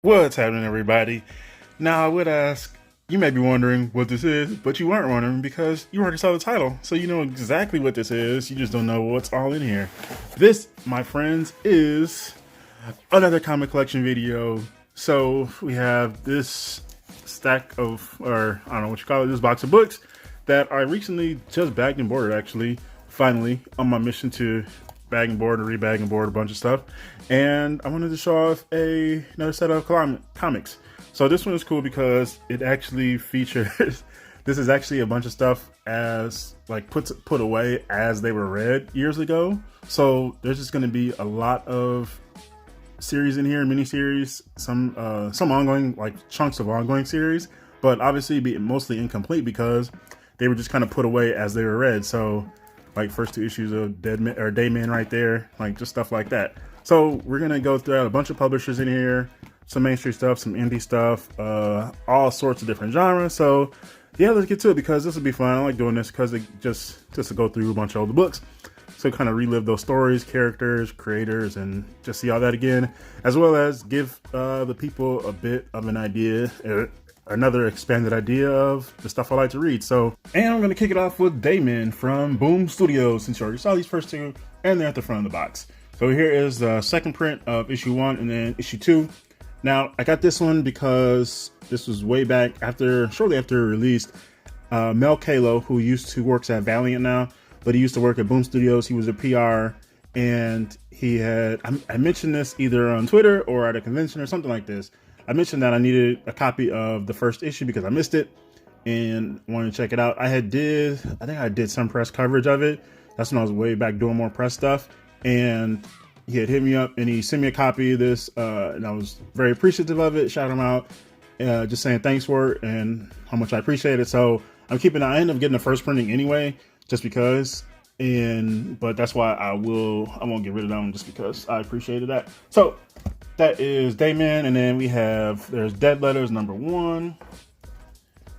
What's happening, everybody? Now, I would ask, you may be wondering what this is, but you weren't wondering because you already saw the title. So you know exactly what this is. You just don't know what's all in here. This, my friends, is another comic collection video. So we have this stack of, or I don't know what you call it, this box of books that I recently just bagged and boarded, actually, finally, on my mission to bag and board and rebag and board a bunch of stuff. And I wanted to show off another set of comics. So this one is cool because it actually features this is actually a bunch of stuff as like put away as they were read years ago. So there's just going to be a lot of series in here, miniseries, some ongoing, like chunks of ongoing series, but obviously be mostly incomplete because they were just kind of put away as they were read. So like first two issues of Dead Man or Dayman right there, like just stuff like that. So we're gonna go through a bunch of publishers in here, some mainstream stuff, some indie stuff, all sorts of different genres. So yeah, let's get to it because this will be fun. I like doing this because it just to go through a bunch of older books. So kind of relive those stories, characters, creators, and just see all that again, as well as give the people a bit of an idea, another expanded idea of the stuff I like to read. So, and I'm going to kick it off with Dayman from Boom Studios, since you already saw these first two, and they're at the front of the box. So here is the second print of issue 1 and then issue 2. Now, I got this one because this was way back shortly after it released. Mel Kalo, who used to works at Valiant now, but he used to work at Boom Studios. He was a PR, and he had, I mentioned this either on Twitter or at a convention or something like this. I mentioned that I needed a copy of the first issue because I missed it and wanted to check it out. I think I did some press coverage of it. That's when I was way back doing more press stuff. And he had hit me up and he sent me a copy of this. And I was very appreciative of it. Shout him out. Just saying thanks for it and how much I appreciate it. So I'm keeping, I end up getting the first printing anyway, just because. But that's why I won't get rid of them just because I appreciated that. So that is Dayman, and then there's Dead Letters #1.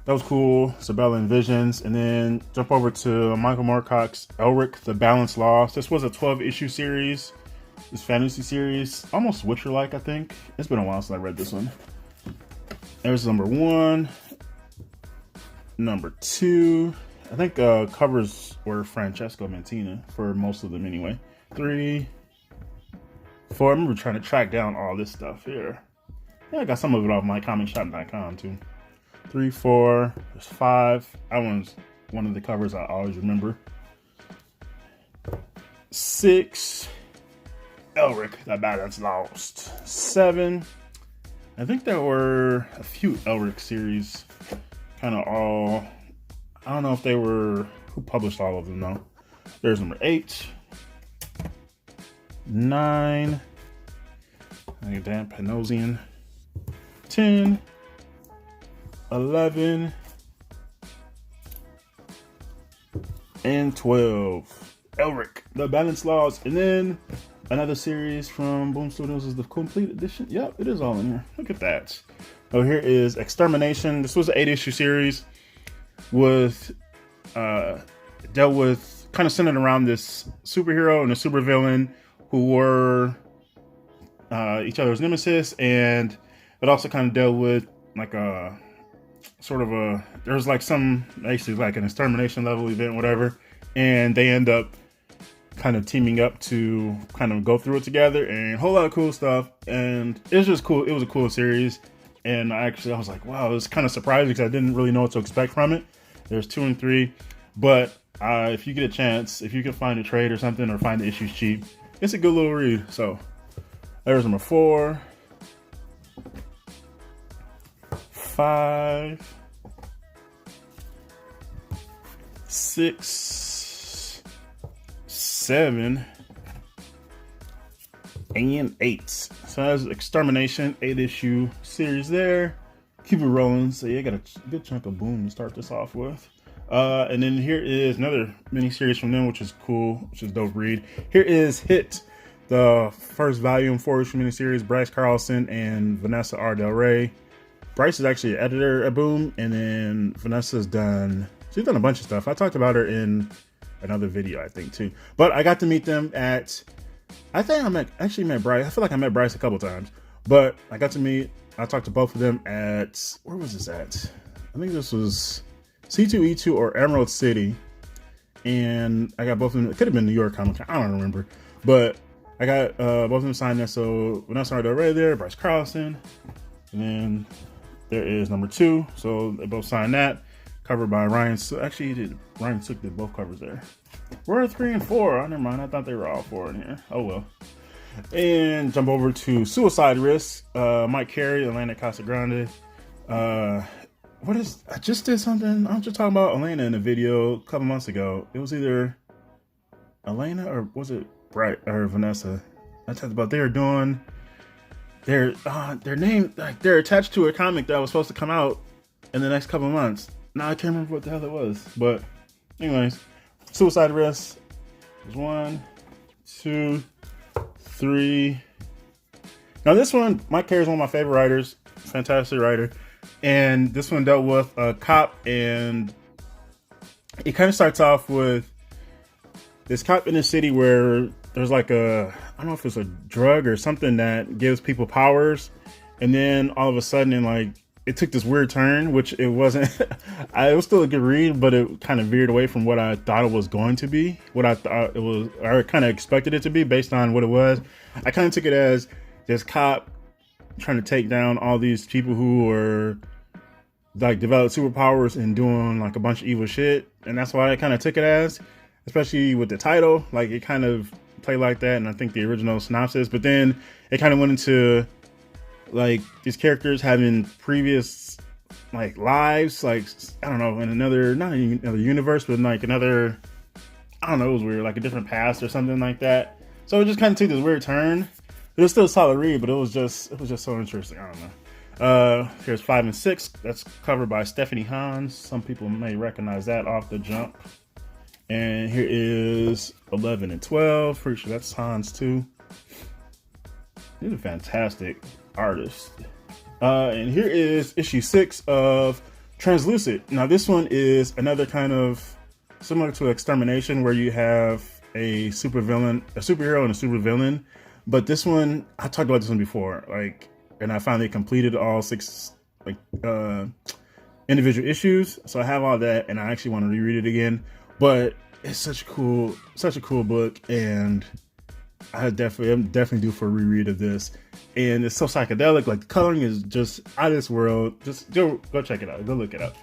That was cool. Sabella and Visions, and then jump over to Michael Moorcock's Elric: The Balance Lost. This was a 12-issue series, this fantasy series, almost Witcher-like, I think. It's been a while since I read this one. There's #1, #2. I think covers were Francesco Mantina for most of them anyway. 3, 4. I remember trying to track down all this stuff here. Yeah, I got some of it off mycomicshop.com too. 3, 4. There's 5. That one's one of the covers I always remember. 6. Elric: The Balance Lost. 7. I think there were a few Elric series, kind of all. I don't know if they were who published all of them though. There's #8, 9. I get that Panosian. 10, 11, and 12. Elric: The Balance Lost, and then another series from Boom Studios is the complete edition. Yep, it is all in here. Look at that. Oh, here is Extermination. This was an 8-issue series with dealt with kind of centered around this superhero and a supervillain who were each other's nemesis, and it also kind of dealt with like a sort of there's like some basically like an extermination level event, whatever, and they end up kind of teaming up to kind of go through it together, and a whole lot of cool stuff. And it's just cool. It was a cool series, and I was like, wow, it was kind of surprising because I didn't really know what to expect from it. There's 2 and 3, but if you get a chance, if you can find a trade or something or find the issues cheap, it's a good little read. So there's #4, 5, 6, 7, and 8. So that's Extermination, 8-issue series there. Keep it rolling. So yeah, I got a good chunk of Boom to start this off with. And then here is another mini series from them, which is cool, which is dope read. Here is Hit, the first volume 4-issue mini series. Bryce Carlson and Vanessa R. Del Rey. Bryce is actually an editor at Boom, and then Vanessa's she's done a bunch of stuff. I talked about her in another video, I think, too. But I got to meet them at, I think I met Bryce. I feel like I met Bryce a couple times, but I got to meet I talked to both of them at, where was this at? I think this was C2E2 or Emerald City. And I got both of them. It could have been New York Comic Con. I don't remember. But I got both of them signed there. So Vanessa right there, Bryce Carlson. And then there is number 2. So they both signed that. Covered by Ryan. So actually, Ryan Sook did both covers there. We're 3 and 4. Oh, never mind. I thought they were all 4 in here. Oh, well. And jump over to Suicide Risk. Mike Carey, Elena Casagrande. I just did something. I was just talking about Elena in a video a couple months ago. It was either Elena or was it Bright or Vanessa? I talked about they were doing their name, like they're attached to a comic that was supposed to come out in the next couple of months. Now I can't remember what the hell it was. But anyways, Suicide Risk was 1, 2, 3. Now this one, Mike Carey is one of my favorite writers. Fantastic writer. And this one dealt with a cop, and it kind of starts off with this cop in a city where there's like I don't know if it's a drug or something that gives people powers. And then all of a sudden, it took this weird turn, which it wasn't. It was still a good read, but it kind of veered away from what I thought it was going to be. What I thought it was, or I kind of expected it to be based on what it was. I kind of took it as this cop trying to take down all these people who were develop superpowers and doing a bunch of evil shit. And that's why I kind of took it as, especially with the title, it kind of played like that. And I think the original synopsis, but then it kind of went into these characters having previous lives, I don't know, in another, not even another universe, but another, I don't know, it was weird, a different past or something like that. So it just kind of took this weird turn. It was still a solid read, but it was just so interesting. I don't know. Here's 5 and 6. That's covered by Stephanie Hans. Some people may recognize that off the jump. And here is 11 and 12. Pretty sure that's Hans too. These are fantastic artists. And here is issue 6 of Translucid. Now this one is another kind of similar to Extermination, where you have a superhero and a supervillain. But this one, I talked about this one before, and I finally completed all 6 individual issues. So I have all that, and I actually want to reread it again. But it's such a cool book, and I'm definitely due for a reread of this. And it's so psychedelic. The coloring is just out of this world. Just go check it out. Go look it up.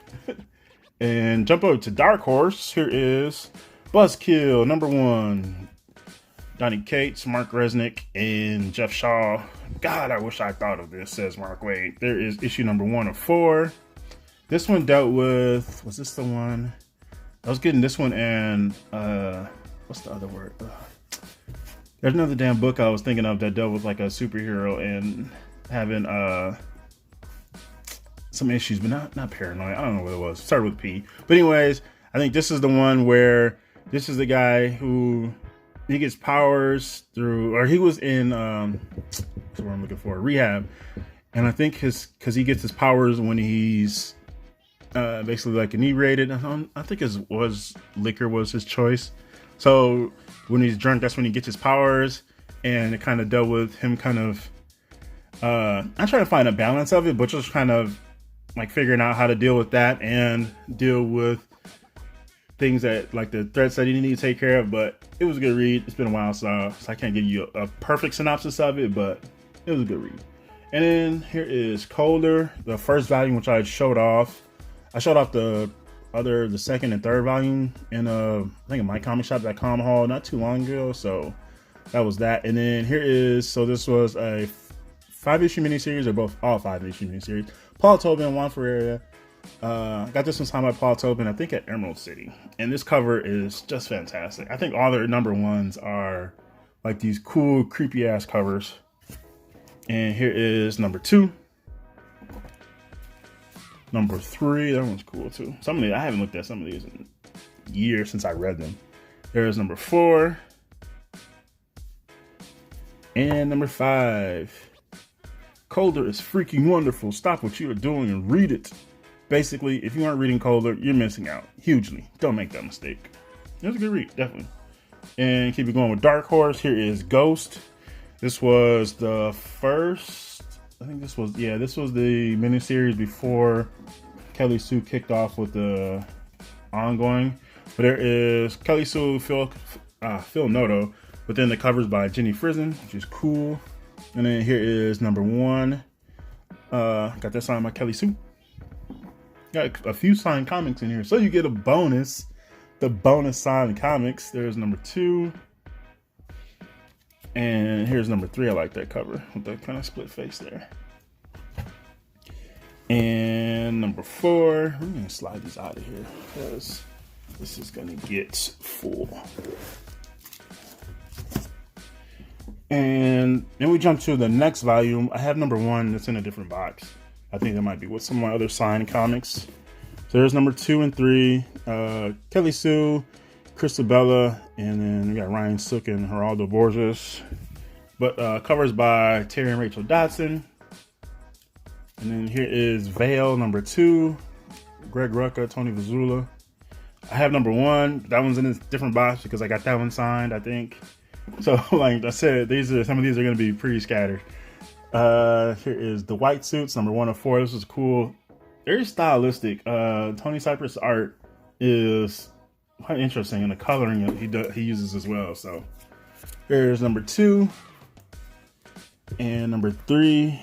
And jump over to Dark Horse. Here is Buzzkill number 1. Donnie Cates, Mark Resnick, and Jeff Shaw. God, I wish I thought of this, says Mark Wade. There is issue number 1 of 4. This one dealt with, was this the one? I was getting this one and, what's the other word? There's another damn book I was thinking of that dealt with a superhero and having, some issues, but not paranoid. I don't know what it was. Started with P. But anyways, I think this is the one where this is the guy who, he gets powers through, or he was in, what's the word I'm looking for? Rehab. And I think because he gets his powers when he's basically inebriated. I think liquor was his choice. So when he's drunk, that's when he gets his powers. And it kind of dealt with him kind of, I'm trying to find a balance of it, but just kind of figuring out how to deal with that and deal with things that the threats that you need to take care of. But it was a good read. It's been a while, so I can't give you a perfect synopsis of it, but it was a good read. And then here is Colder, the first volume, which I showed off. I showed off the second and third volume in I think in mycomicshop.com haul not too long ago. So that was that. And then here is, so this was a 5-issue miniseries, or all 5-issue miniseries. Paul Tobin, Juan Ferreira. Got this one signed by Paul Tobin, I think at Emerald City. And this cover is just fantastic. I think all their number 1s are these cool, creepy ass covers. And here is number 2. Number 3, that one's cool too. Some of these, I haven't looked at some of these in years since I read them. There's number 4. And number 5. Colder is freaking wonderful. Stop what you are doing and read it. Basically, if you aren't reading Colder, you're missing out hugely. Don't make that mistake. It was a good read, definitely. And keep it going with Dark Horse. Here is Ghost. This was the first I think this was the miniseries before Kelly Sue kicked off with the ongoing. But there is Kelly Sue, Phil Noto, but then the covers by Jenny Frison, which is cool. And then here is number 1. Got that signed by Kelly Sue. Got a few signed comics in here, so you get a bonus. The bonus signed comics. There's number 2. And here's number 3. I like that cover with that kind of split face there. And number 4. I'm gonna slide these out of here because this is gonna get full. And then we jump to the next volume. I have number 1 that's in a different box. I think that might be with some of my other signed comics. So there's number 2 and 3. Kelly Sue, Christabella, and then we got Ryan Sook and Geraldo Borges. But covers by Terry and Rachel Dodson. And then here is Veil, number 2. Greg Rucka, Tony Vizula. I have number 1. That one's in a different box because I got that one signed, I think. So, like I said, some of these are going to be pretty scattered. Here is The White Suits, number 1 of 4. This is cool. Very stylistic. Tony Cypress' art is quite interesting, and the coloring he uses as well. So, here's number 2 and number 3.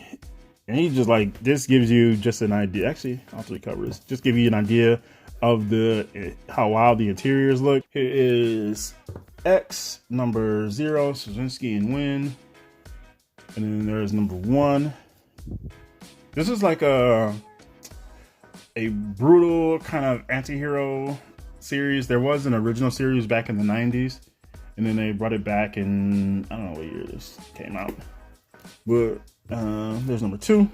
And he just like, this gives you just an idea. Actually, all 3 covers just give you an idea of how wild the interiors look. Here is X, number 0, Straczynski and Wynn. And then there's number 1. This is like a brutal kind of anti-hero series. There was an original series back in the 90s. And then they brought it back in, I don't know what year this came out. But there's number 2.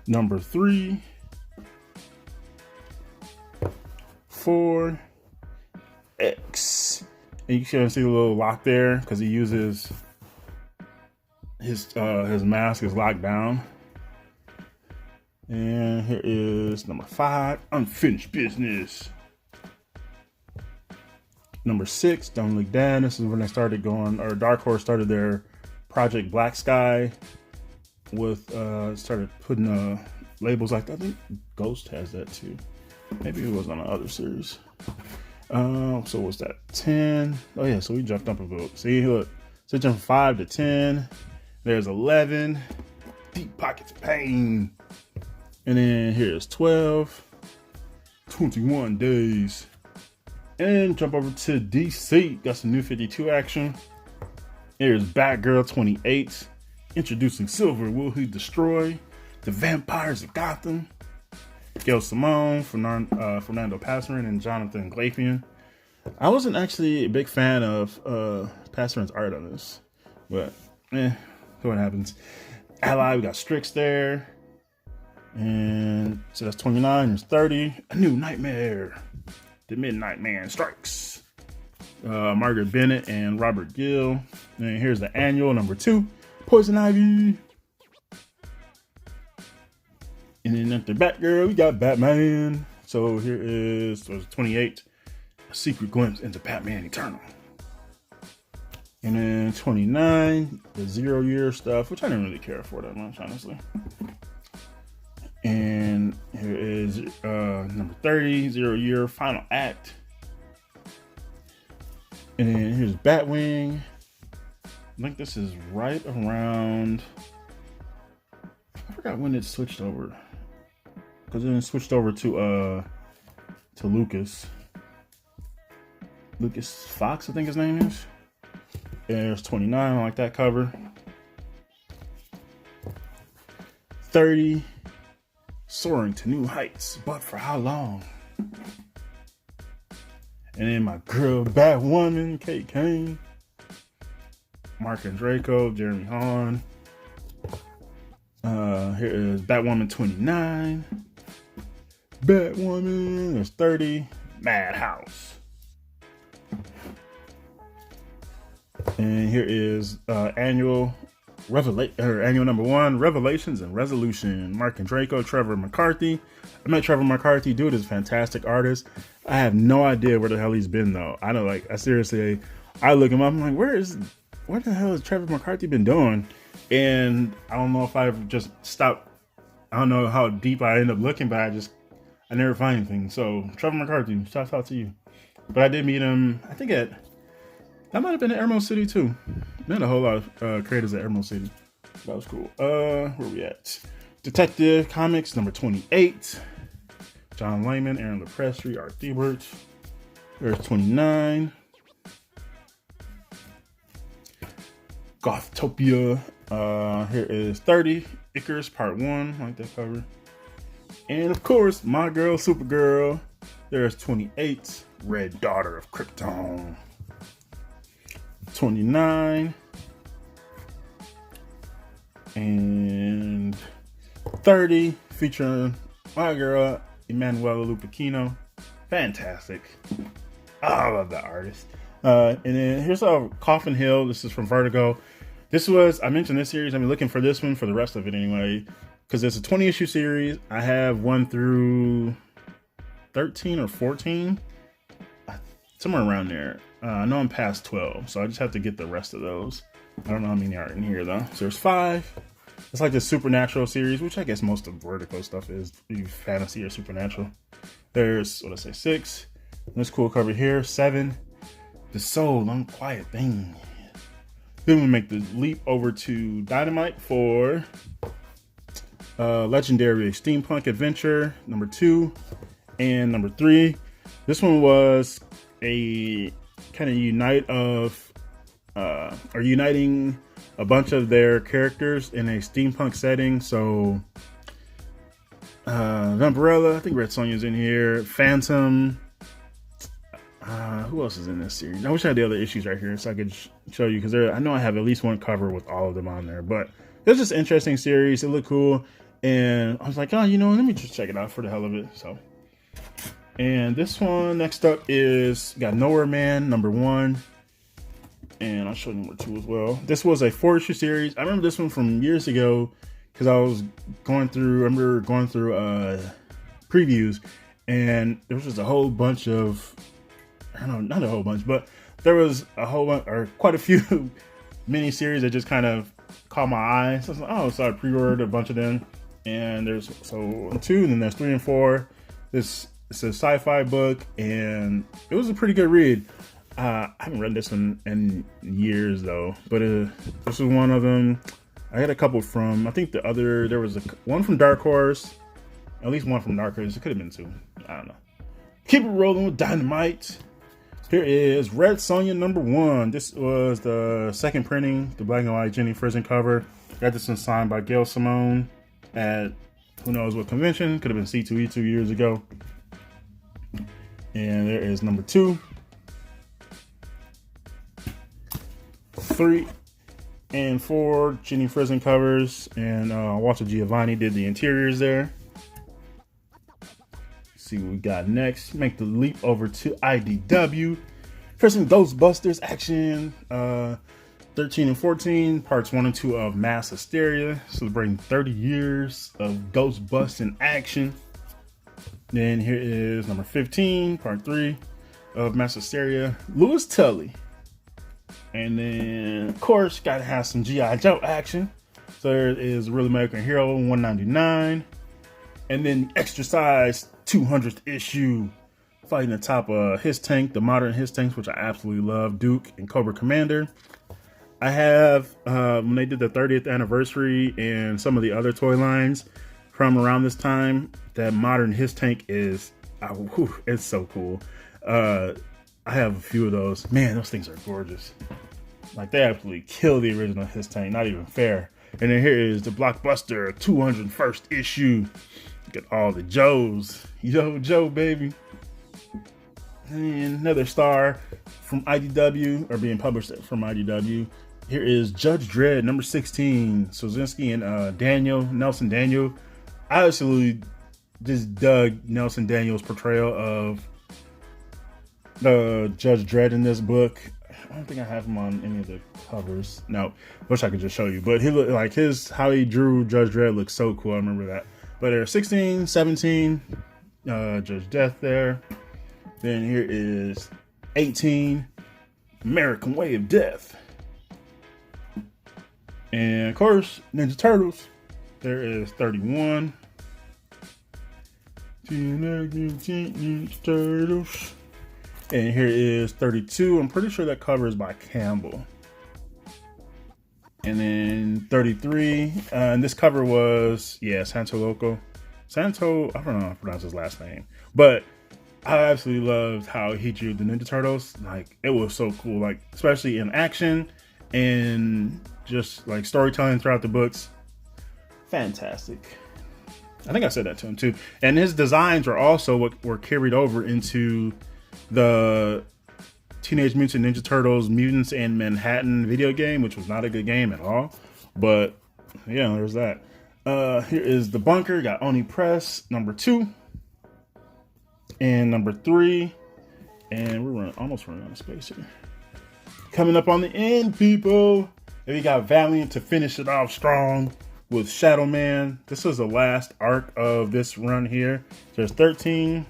Number 3. 4. X. And you can see the little lock there because he uses his mask is locked down. And here is number 5, Unfinished Business. Number 6, Don't Look Down. This is when they started going, or Dark Horse started their Project Black Sky with started putting labels like that. I think Ghost has that too. Maybe it was on another series. So what's that? 10. Oh yeah, so we jumped up a bit. See, look, switching from 5 to 10. There's 11. Deep Pockets of Pain. And then here's 12. 21 Days. And jump over to DC. Got some new 52 action. Here's Batgirl 28. Introducing Silver, Will He Destroy? The Vampires of Gotham. Gail Simone, Fernando Passerin, and Jonathan Glapian. I wasn't actually a big fan of Passerin's art on this, but what happens. Ally, we got Strix there. And so that's 29, there's 30. A New Nightmare. The Midnight Man Strikes. Margaret Bennett and Robert Gill. And here's the annual, number 2. Poison Ivy. And then after Batgirl, we got Batman. So here is 28. A Secret Glimpse into Batman Eternal. And then 29, the 0 year stuff, which I didn't really care for that much, honestly. And here is number 30, 0 year final act. And then here's Batwing. I think this is right around, I forgot when it switched over. Because then it switched over to Lucas Fox, I think his name is. And there's 29, I like that cover. 30, Soaring to New Heights, but for how long? And then my girl Batwoman, Kate Kane. Mark and Draco, Jeremy Hahn. Here is Batwoman 29. Batwoman, there's 30. Madhouse. And here is annual number 1, Revelations and Resolution. Mark and Draco, Trevor McCarthy. I met Trevor McCarthy. Dude is a fantastic artist. I have no idea where the hell he's been though. I know, like, I look him up. I'm like, where is what the hell has Trevor McCarthy been doing? And I don't know if I've just stopped. I don't know how deep I end up looking, but I never find anything. So Trevor McCarthy, shout out to you. But I did meet him, I think that might have been at Emerald City too. Met a whole lot of creators at Emerald City. That was cool. Where we at? Detective Comics number 28. John Layman, Aaron Leprestri, Art Thibert. There's 29. Gothtopia. Here is 30. Icarus Part 1. I like that cover. And of course, my girl, Supergirl. There's 28. Red Daughter of Krypton. 29. And 30. Featuring my girl, Emanuela Lupacchino. Fantastic. I love that artist. And then here's a Coffin Hill. This is from Vertigo. I mentioned this series. I've been looking for this one for the rest of it anyway, because it's a 20 issue series. I have 1 through 13 or 14, somewhere around there. I know I'm past 12, so I just have to get the rest of those. I don't know how many are in here though. So there's 5. It's like the Supernatural series, which I guess most of Vertigo stuff is fantasy or supernatural. There's, 6. This cool cover here. 7. The Soul Unquiet Thing. Then we make the leap over to Dynamite for Legendary Steampunk Adventure number 2 and number 3. This one was a kind of uniting a bunch of their characters in a steampunk setting. So Vampirella, I think Red Sonja's in here, Phantom. Who else is in this series? I wish I had the other issues right here so I could show you, because I know I have at least one cover with all of them on there. But it's just an interesting series. It looked cool, and I was like, let me just check it out for the hell of it. So, and this one next up is got Nowhere Man number 1, and I'll show you number 2 as well. This was a 4-issue series. I remember this one from years ago because I was going through previews, and there was just a whole bunch of, not a whole bunch, but there was a whole bunch, or quite a few mini series that just kind of caught my eye. So I was like, so I pre-ordered a bunch of them, and there's 2, and then there's 3 and 4. It's a sci-fi book, and it was a pretty good read. I haven't read this one in years though, but this was one of them. I had a couple from, I think there was one from Dark Horse, at least one from Dark Horse. It could have been 2. I don't know. Keep it rolling with Dynamite. Here is Red Sonja number 1. This was the second printing, the black and white Jenny Frison cover. Got this one signed by Gail Simone at who knows what convention. Could have been C2E2 years ago. And there is number 2. 3 and 4 Jenny Frison covers. And Walter Giovanni did the interiors there. See what we got next. Make the leap over to IDW for some Ghostbusters action. 13 and 14, parts 1 and 2 of Mass Hysteria, celebrating 30 years of Ghostbusting action. Then here is number 15, part 3 of Mass Hysteria, Louis Tully. And then, of course, gotta have some G.I. Joe action. So there is Real American Hero 199. And then extra size 200th issue, fighting atop his tank, the modern his tanks, which I absolutely love, Duke and Cobra Commander. I have, when they did the 30th anniversary and some of the other toy lines from around this time, that modern his tank is, it's so cool. I have a few of those. Man, those things are gorgeous. Like, they absolutely kill the original his tank, not even fair. And then here is the Blockbuster 201st issue. Look at all the Joes. Yo, Joe, baby. And another star from IDW, or being published from IDW. Here is Judge Dredd, number 16. Sozinski and Nelson Daniel. I absolutely just dug Nelson Daniel's portrayal of Judge Dredd in this book. I don't think I have him on any of the covers. No, wish I could just show you. But he looked like how he drew Judge Dredd looks so cool. I remember that. But there's 16, 17, Judge Death there. Then here is 18, American Way of Death. And of course, Ninja Turtles. There is 31. Teenage Mutant Ninja Turtles. And here is 32. I'm pretty sure that cover is by Campbell. And then 33. And this cover was, yeah, Santo Loco. Santo, I don't know how to pronounce his last name. But I absolutely loved how he drew the Ninja Turtles. Like, it was so cool. Like, especially in action and just like storytelling throughout the books. Fantastic. I think I said that to him too. And his designs are also what were carried over into the Teenage Mutant Ninja Turtles Mutants in Manhattan video game, which was not a good game at all. But yeah, there's that. Here is the bunker. Got Oni Press, number 2. And number 3. And we're almost running out of space here. Coming up on the end, people. And we got Valiant to finish it off strong with Shadow Man. This is the last arc of this run here. There's 13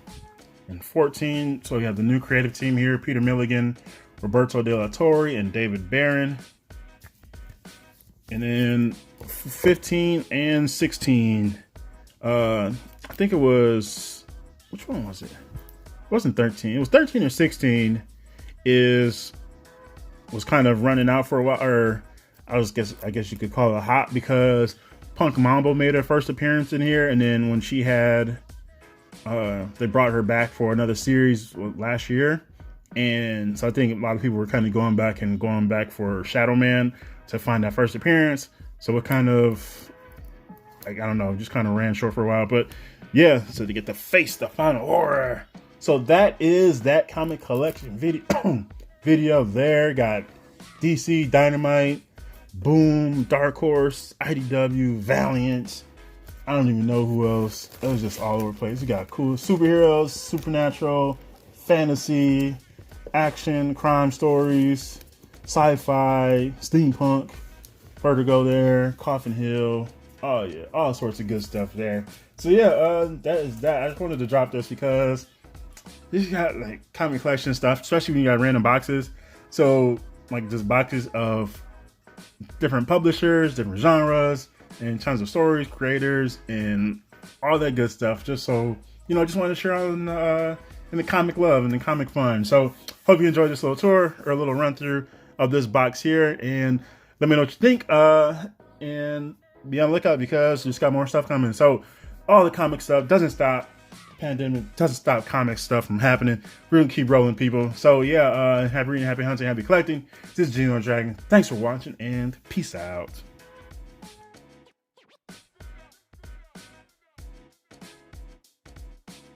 and 14. So we have the new creative team here. Peter Milligan, Roberto De La Torre, and David Barron. And then 15 and 16. I think it was, which one was it? It wasn't 13. It was 13 or 16 was kind of running out for a while, or I guess you could call it hot, because Punk Mambo made her first appearance in here, and then when she had, they brought her back for another series last year, and so I think a lot of people were kind of going back for Shadow Man to find that first appearance. So it kind of, like, I don't know, just kind of ran short for a while, but yeah. So to get to face the final horror. So that is that comic collection video there. Got DC, Dynamite, Boom, Dark Horse, IDW, Valiant. I don't even know who else. It was just all over the place. You got cool superheroes, supernatural, fantasy, action, crime stories, sci-fi, steampunk, Vertigo there, Coffin Hill. Oh yeah, all sorts of good stuff there. So yeah, that is that. I just wanted to drop this because you got like comic collection stuff, especially when you got random boxes. So like just boxes of different publishers, different genres, and tons of stories, creators, and all that good stuff. Just so you know, just wanted to share in the comic love and the comic fun. So hope you enjoyed this little tour or a little run through of this box here, and let me know what you think. And be on the lookout because just got more stuff coming. So all the comic stuff doesn't stop. Pandemic doesn't stop comic stuff from happening. We're gonna keep rolling, people. So yeah, happy reading, happy hunting, happy collecting. This is GENOTHADRAGON. Thanks for watching and peace out.